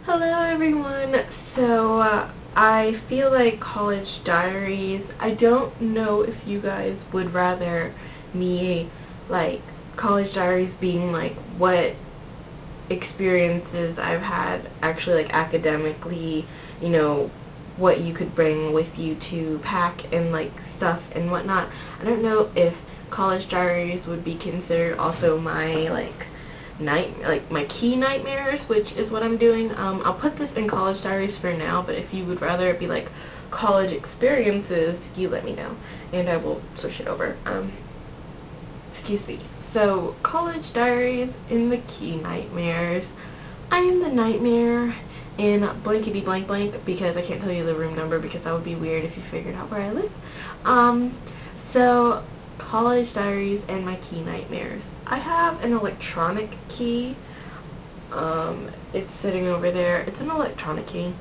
Hello everyone. I feel like College Diaries, I don't know if you guys would rather me like College Diaries being like what experiences I've had actually like academically, what you could bring with you to pack and like stuff and whatnot. I don't know if College Diaries would be considered also my my key nightmares, which is what I'm doing. I'll put this in College Diaries for now, but if you would rather it be like college experiences, you let me know and I will switch it over. Excuse me. So, College Diaries in the key nightmares. I am the nightmare in blankety blank blank because I can't tell you the room number because that would be weird if you figured out where I live. So College Diaries and my key nightmares. I have an electronic key. It's sitting over there. It's an electronic key.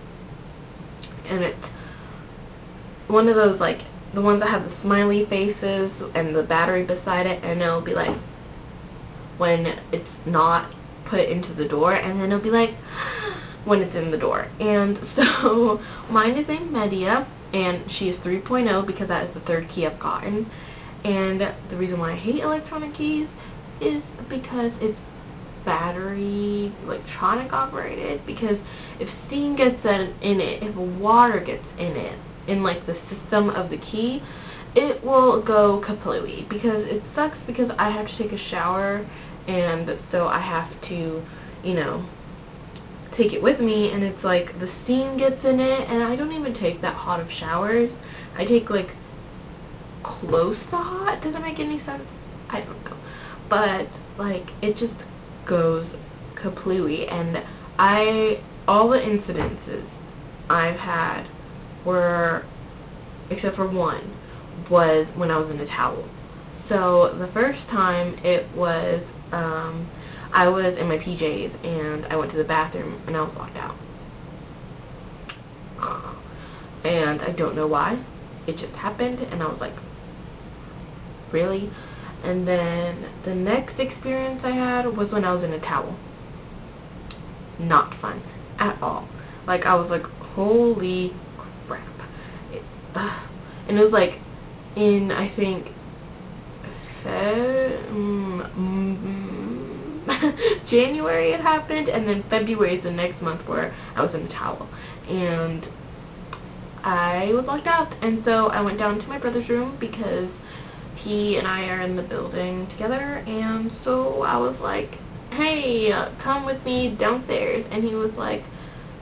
And it's one of those, like, the ones that have the smiley faces and the battery beside it, and it'll be like, when it's not put into the door, and then it'll be like, when it's in the door. And so, mine is named Media, and she is 3.0 because that is the third key I've gotten. And the reason why I hate electronic keys is because it's battery electronic operated, because if steam gets in it, if water gets in it, in like the system of the key, it will go kaplowy, because it sucks because I have to take a shower, and so I have to, take it with me, and it's like the steam gets in it, and I don't even take that hot of showers. I take like close to hot. Does that make any sense? I don't know. But like it just goes kaplowy, and all the incidences I've had were, except for one, was when I was in a towel. So the first time it was, I was in my PJs and I went to the bathroom and I was locked out. And I don't know why. It just happened and I was like, really? And then the next experience I had was when I was in a towel. Not fun at all. Like, I was like, holy crap. And it was like in, I think, January it happened, and then February is the next month where I was in a towel. And I was locked out, and so I went down to my brother's room because he and I are in the building together, and so I was like, hey, come with me downstairs. And he was like,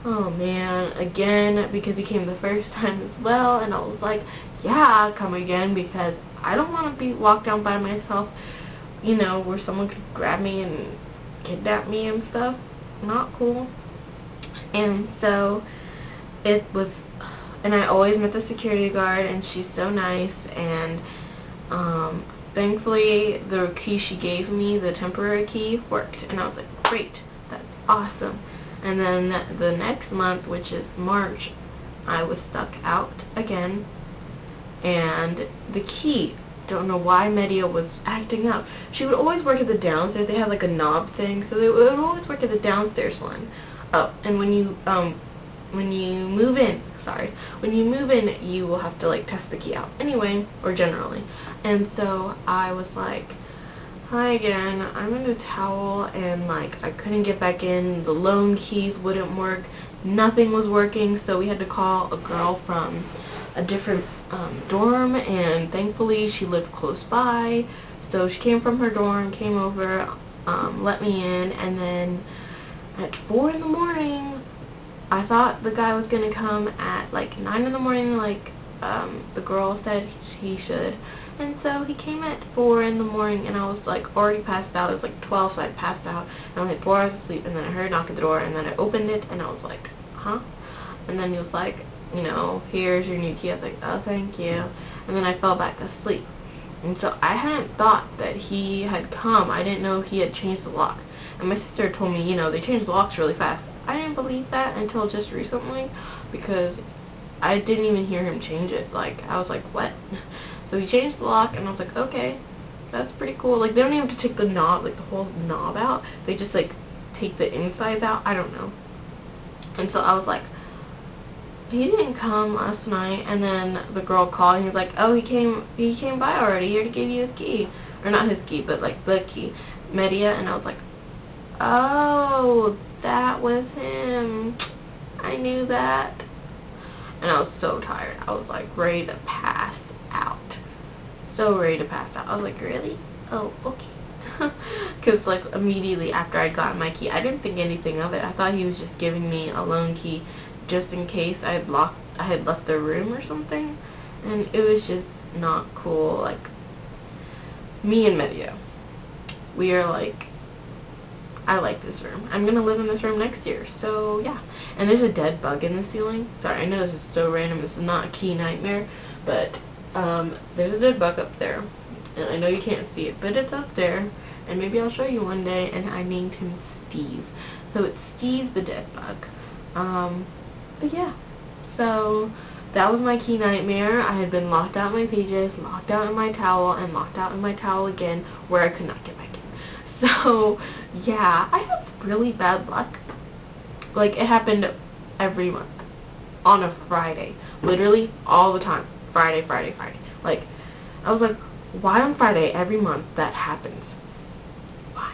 oh man, again, because he came the first time as well. And I was like, yeah, come again, because I don't want to be walked down by myself, where someone could grab me and kidnap me and stuff. Not cool. And so it was, and I always met the security guard, and she's so nice, and thankfully the key she gave me, the temporary key, worked, and I was like, great, that's awesome. And then the next month, which is March, I was stuck out again, and the key, don't know why Media was acting up. She would always work at the downstairs. They had like a knob thing, so they would always work at the downstairs one. Oh, and when you move in, you will have to like test the key out anyway, or generally. And so I was like, hi again, I'm in a towel, and like I couldn't get back in, the loan keys wouldn't work, nothing was working, so we had to call a girl from a different dorm, and thankfully she lived close by, so she came from her dorm, came over, let me in, and then at 4 in the morning, I thought the guy was gonna come at like 9 in the morning, like the girl said he should. And so he came at 4 in the morning, and I was like already passed out. It was like 12, so I passed out, and I had 4 hours of sleep, and then I heard a knock at the door, and then I opened it, and I was like, huh? And then he was like, here's your new key. I was like, oh, thank you. And then I fell back asleep. And so I hadn't thought that he had come. I didn't know he had changed the lock. And my sister told me, they changed the locks really fast. I didn't believe that until just recently, because I didn't even hear him change it. Like, I was like, what? So he changed the lock, and I was like, okay, that's pretty cool. Like, they don't even have to take the knob, like the whole knob out. They just like take the insides out. I don't know. And so I was like, he didn't come last night. And then the girl called and he's like, oh, he came by already, here to give you his key. Or not his key, but like the key. Medea. And I was like, oh, that was him. I knew that. And I was so tired. I was like ready to pass out. So ready to pass out. I was like, really? Oh, okay. Because like immediately after I got my key, I didn't think anything of it. I thought he was just giving me a loan key just in case I had left the room or something. And it was just not cool. Like, me and Medea, we are like, I like this room. I'm gonna live in this room next year. So yeah. And there's a dead bug in the ceiling. Sorry, I know this is so random. This is not a key nightmare, but there's a dead bug up there. And I know you can't see it, but it's up there. And maybe I'll show you one day. And I named him Steve. So it's Steve the dead bug. But yeah. So that was my key nightmare. I had been locked out in my PJs, locked out in my towel, and locked out in my towel again, where I could not get back in. So yeah, I have really bad luck. Like, it happened every month on a Friday, literally all the time. Friday. Like, I was like, why on Friday every month that happens? Why?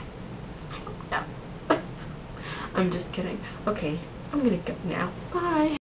I don't know. I'm just kidding. Okay, I'm gonna go now. Bye.